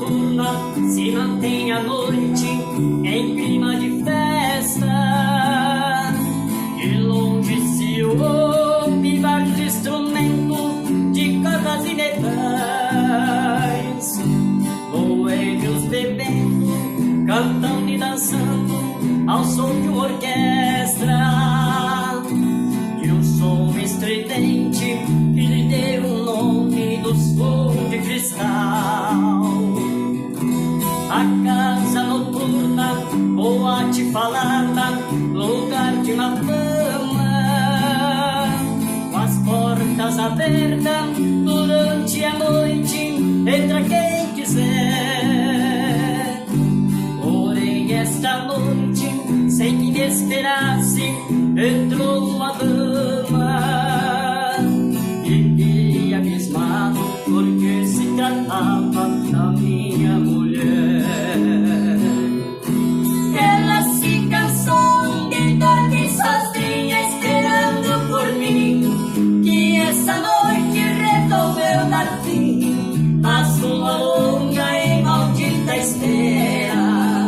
noturna se mantém à noite em clima de festa. De longe se ouve vários instrumentos de cordas e metais, boêmios bebendo, cantando e dançando ao som de uma orquestra, de um som estridente que lhe deu o nome do som de cristal. A casa noturna, boate falada, lugar de uma fama, com as portas abertas durante a noite, entra quem quiser. Porém esta noite, sem que me esperasse, entrou uma dama. Fiquei abismado porque se tratava da minha mulher. Ela se cansou de dormir sozinha esperando por mim, que essa noite resolveu dar fim a sua longa e maldita espera.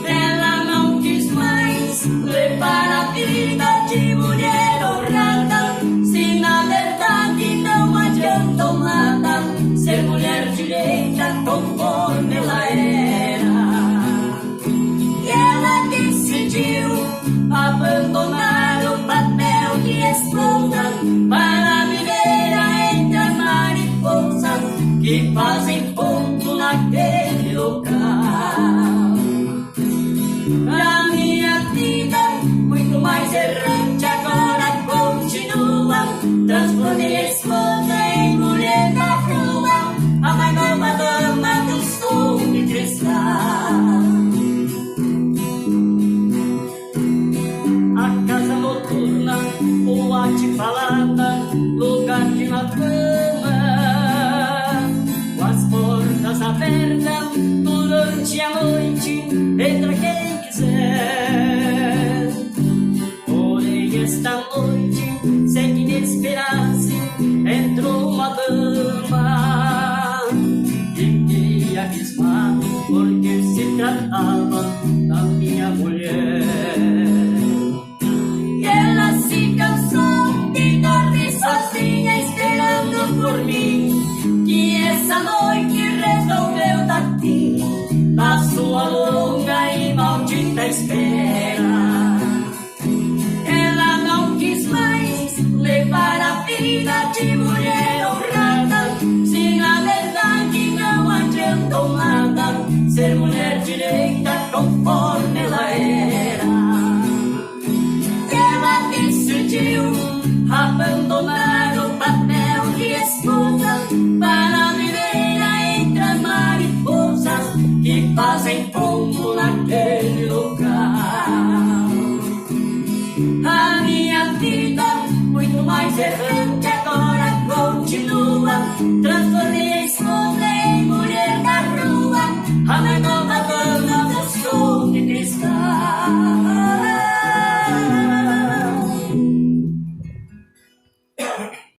Ela não quis mais levar a vida de mulher honrada, se na verdade não adiantou nada ser mulher direita conforme ela era. E ela decidiu abandonar o papel de esposa para viver entre as mariposas que fazem ponto naquele local. A minha vida, muito mais errante, agora continua. Transformei a esposa em mulher da rua, a mais nova dama do som de cristal. A casa noturna, boate falada, lugar de uma cama, com as portas abertas durante a noite, entra quem quiser. Porém esta noite, sem que me esperasse, entrou uma dama. Fiquei abismado porque se tratava da minha mulher. Ela se cansou de dormir sozinha esperando por mim, que essa noite resolveu dar fim na sua longa e maldita espera. Ela não quis mais levar a vida de mulher honrada, se na verdade não adiantou nada ser mulher direita conforme ela era. Ela decidiu abandonar o papel de esposa para viver entre as mariposas que fazem ponto naquele